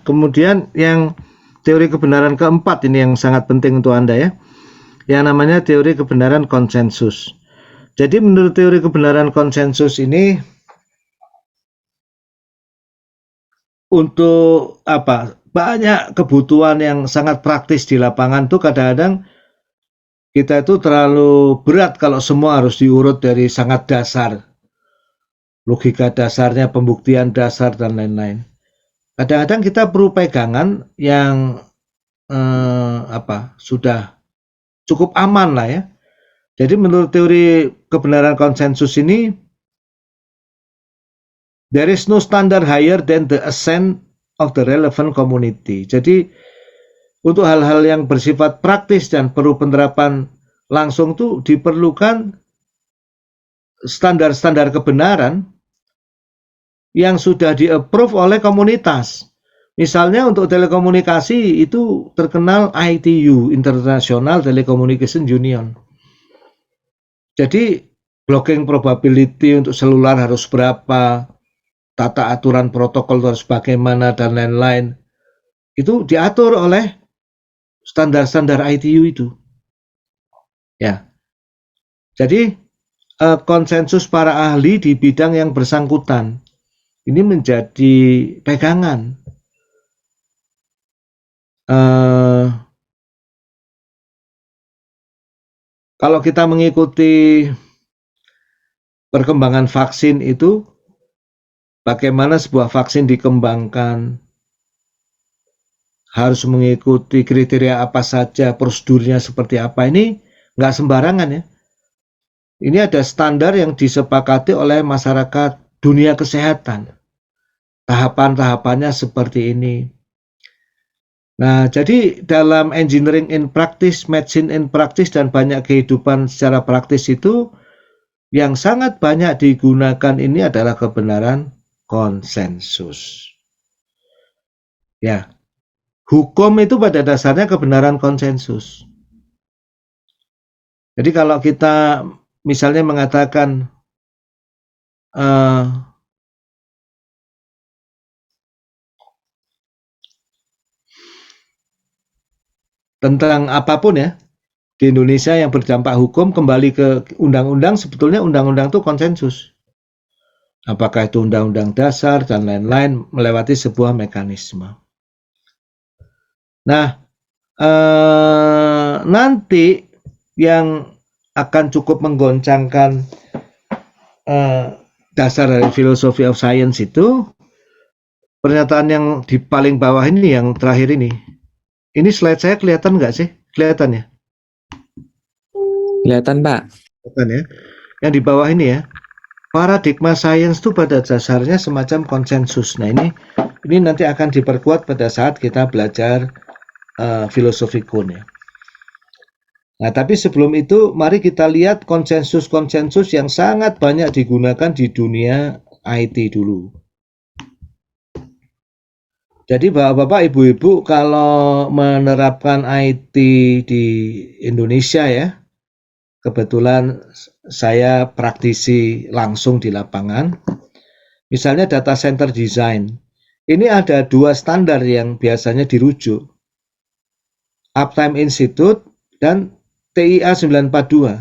kemudian yang teori kebenaran keempat ini yang sangat penting untuk Anda ya. Yang namanya teori kebenaran konsensus. Jadi menurut teori kebenaran konsensus ini untuk apa? Banyak kebutuhan yang sangat praktis di lapangan tuh kadang-kadang kita itu terlalu berat kalau semua harus diurut dari sangat dasar. Logika dasarnya, pembuktian dasar dan lain-lain. Kadang-kadang kita perlu pegangan yang sudah cukup aman lah ya. Jadi menurut teori kebenaran konsensus ini, there is no standard higher than the assent of the relevant community. Jadi untuk hal-hal yang bersifat praktis dan perlu penerapan langsung tuh diperlukan standar-standar kebenaran yang sudah di-approve oleh komunitas. Misalnya untuk telekomunikasi itu terkenal ITU, International Telecommunication Union. Jadi blocking probability untuk seluler harus berapa, tata aturan protokol harus bagaimana dan lain-lain. Itu diatur oleh standar-standar ITU itu. Ya. Jadi konsensus para ahli di bidang yang bersangkutan ini menjadi pegangan. Kalau kita mengikuti perkembangan vaksin itu, bagaimana sebuah vaksin dikembangkan, harus mengikuti kriteria apa saja, prosedurnya seperti apa, ini nggak sembarangan ya. Ini ada standar yang disepakati oleh masyarakat dunia kesehatan. Tahapan-tahapannya seperti ini. Nah, jadi dalam engineering in practice, medicine in practice, dan banyak kehidupan secara praktis itu, yang sangat banyak digunakan ini adalah kebenaran konsensus. Ya, hukum itu pada dasarnya kebenaran konsensus. Jadi kalau kita misalnya mengatakan tentang apapun ya, di Indonesia yang berdampak hukum, kembali ke undang-undang, sebetulnya undang-undang itu konsensus. Apakah itu undang-undang dasar dan lain-lain melewati sebuah mekanisme. Nah, nanti yang akan cukup menggoncangkan dasar dari filosofi of science itu pernyataan yang di paling bawah ini, yang terakhir ini. Ini slide saya kelihatan nggak sih? Kelihatan ya? Kelihatan, Pak. Kelihatan ya? Yang di bawah ini ya. Paradigma science itu pada dasarnya semacam konsensus. Nah ini nanti akan diperkuat pada saat kita belajar filosofi Kuhn ya. Nah tapi sebelum itu mari kita lihat konsensus-konsensus yang sangat banyak digunakan di dunia IT dulu. Jadi bapak-bapak, ibu-ibu, kalau menerapkan IT di Indonesia ya, kebetulan saya praktisi langsung di lapangan. Misalnya data center design. Ini ada dua standar yang biasanya dirujuk. Uptime Institute dan TIA 942.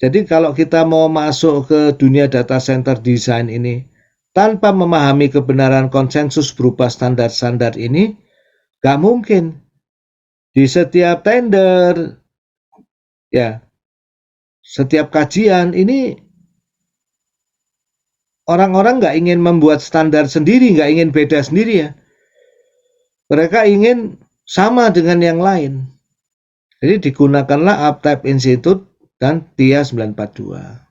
Jadi kalau kita mau masuk ke dunia data center design ini tanpa memahami kebenaran konsensus berupa standar-standar ini, gak mungkin. Di setiap tender, ya, setiap kajian ini orang-orang nggak ingin membuat standar sendiri, nggak ingin beda sendiri ya. Mereka ingin sama dengan yang lain. Jadi digunakanlah Uptime Institute dan TIA 942.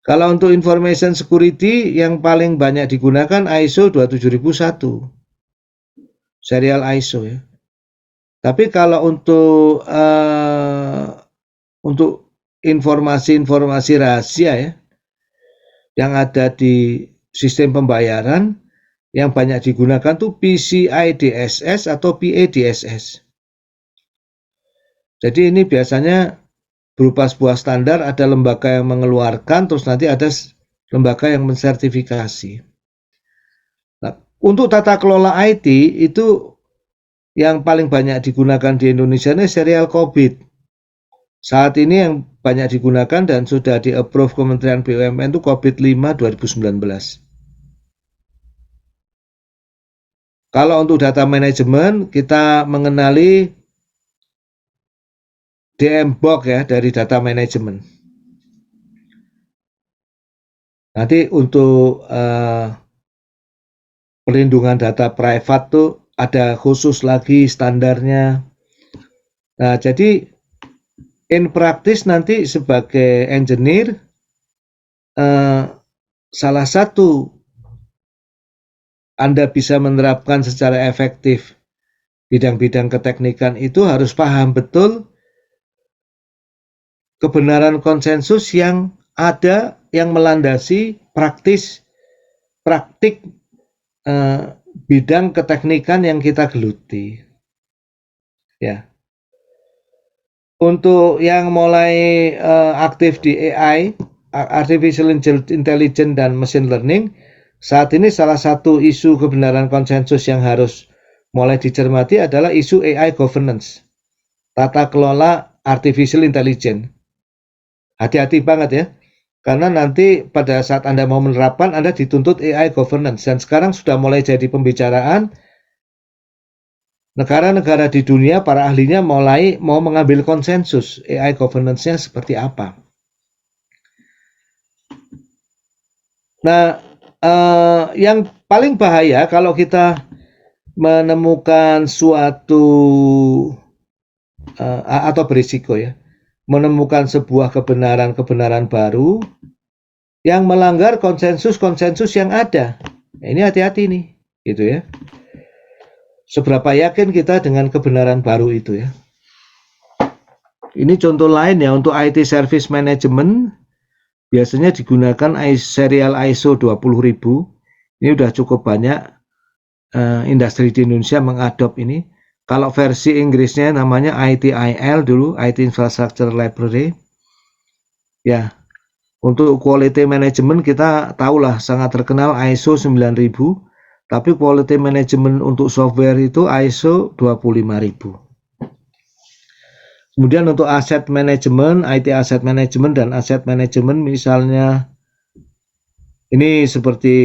Kalau untuk information security yang paling banyak digunakan ISO 27001. Serial ISO ya. Tapi kalau untuk informasi-informasi rahasia ya, yang ada di sistem pembayaran, yang banyak digunakan tuh PCI DSS atau PA DSS. Jadi ini biasanya berupa sebuah standar, ada lembaga yang mengeluarkan, terus nanti ada lembaga yang mensertifikasi. Nah, Untuk tata kelola IT itu yang paling banyak digunakan di Indonesia ini serial COVID. Saat ini yang banyak digunakan dan sudah di-approve Kementerian BUMN itu COVID 5 2019. Kalau untuk data manajemen, kita mengenali DMBOK ya, dari data manajemen. Nanti untuk perlindungan data private tuh ada khusus lagi standarnya. Nah, jadi in practice nanti sebagai engineer, salah satu Anda bisa menerapkan secara efektif bidang-bidang keteknikan itu harus paham betul kebenaran konsensus yang ada yang melandasi praktik bidang keteknikan yang kita geluti. Ya. Untuk yang mulai aktif di AI, Artificial Intelligence dan Machine Learning, saat ini salah satu isu kebenaran konsensus yang harus mulai dicermati adalah isu AI governance, tata kelola Artificial Intelligence. Hati-hati banget ya, karena nanti pada saat Anda mau menerapkan, Anda dituntut AI governance, dan sekarang sudah mulai jadi pembicaraan. Negara-negara di dunia, para ahlinya mulai mau mengambil konsensus AI governance-nya seperti apa. Nah, yang paling bahaya kalau kita menemukan suatu atau berisiko ya, menemukan sebuah kebenaran baru yang melanggar konsensus yang ada. Nah, ini hati-hati nih, gitu ya. Seberapa yakin kita dengan kebenaran baru itu ya. Ini contoh lain ya, untuk IT Service Management biasanya digunakan serial ISO 20000. Ini udah cukup banyak industri di Indonesia mengadop ini. Kalau versi Inggrisnya namanya ITIL dulu, IT Infrastructure Library. Ya, untuk quality management kita tahulah sangat terkenal ISO 9000, tapi quality management untuk software itu ISO 25000. Kemudian untuk aset manajemen, IT asset management dan aset manajemen, misalnya ini seperti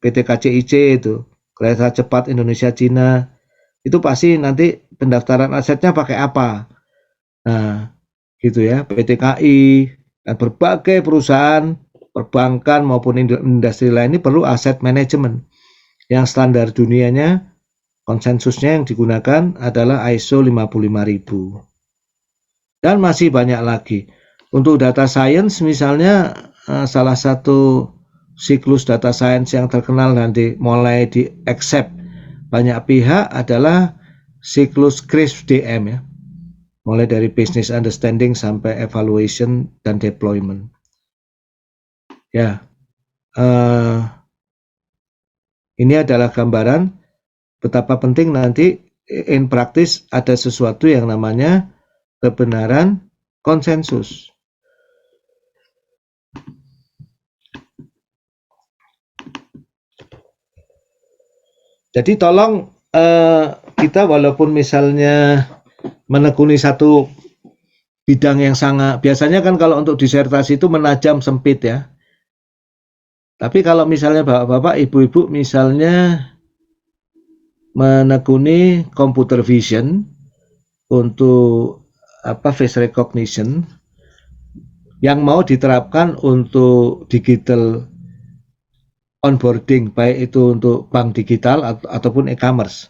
PT KCIC itu, Kereta Cepat Indonesia Cina, itu pasti nanti pendaftaran asetnya pakai apa. Nah, gitu ya, PT KI dan berbagai perusahaan perbankan maupun industri lain ini perlu aset manajemen. Yang standar dunianya, konsensusnya yang digunakan adalah ISO 55000. Dan masih banyak lagi. Untuk data science misalnya, salah satu siklus data science yang terkenal nanti mulai di accept banyak pihak adalah siklus CRISP-DM ya. Mulai dari business understanding sampai evaluation dan deployment. Ya, ini adalah gambaran betapa penting nanti in practice ada sesuatu yang namanya kebenaran konsensus. Jadi tolong kita walaupun misalnya menekuni satu bidang yang sangat, biasanya kan kalau untuk disertasi itu menajam sempit ya. Tapi kalau misalnya bapak-bapak, ibu-ibu misalnya menekuni computer vision untuk face recognition yang mau diterapkan untuk digital onboarding, baik itu untuk bank digital ataupun e-commerce,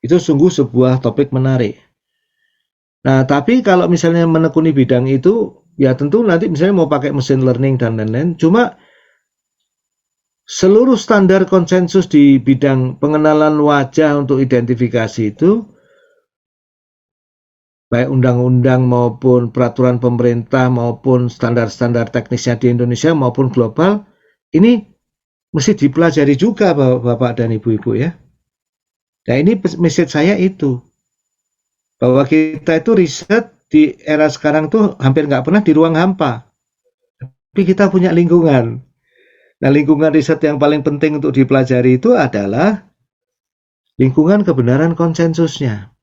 itu sungguh sebuah topik menarik. Nah, tapi kalau misalnya menekuni bidang itu, ya tentu nanti misalnya mau pakai machine learning dan lain-lain, cuma seluruh standar konsensus di bidang pengenalan wajah untuk identifikasi itu, baik undang-undang maupun peraturan pemerintah maupun standar-standar teknisnya di Indonesia maupun global, ini mesti dipelajari juga Bapak dan Ibu-Ibu ya. Nah, ini message saya itu, bahwa kita itu riset di era sekarang tuh hampir nggak pernah di ruang hampa, tapi kita punya lingkungan. Nah, lingkungan riset yang paling penting untuk dipelajari itu adalah lingkungan kebenaran konsensusnya.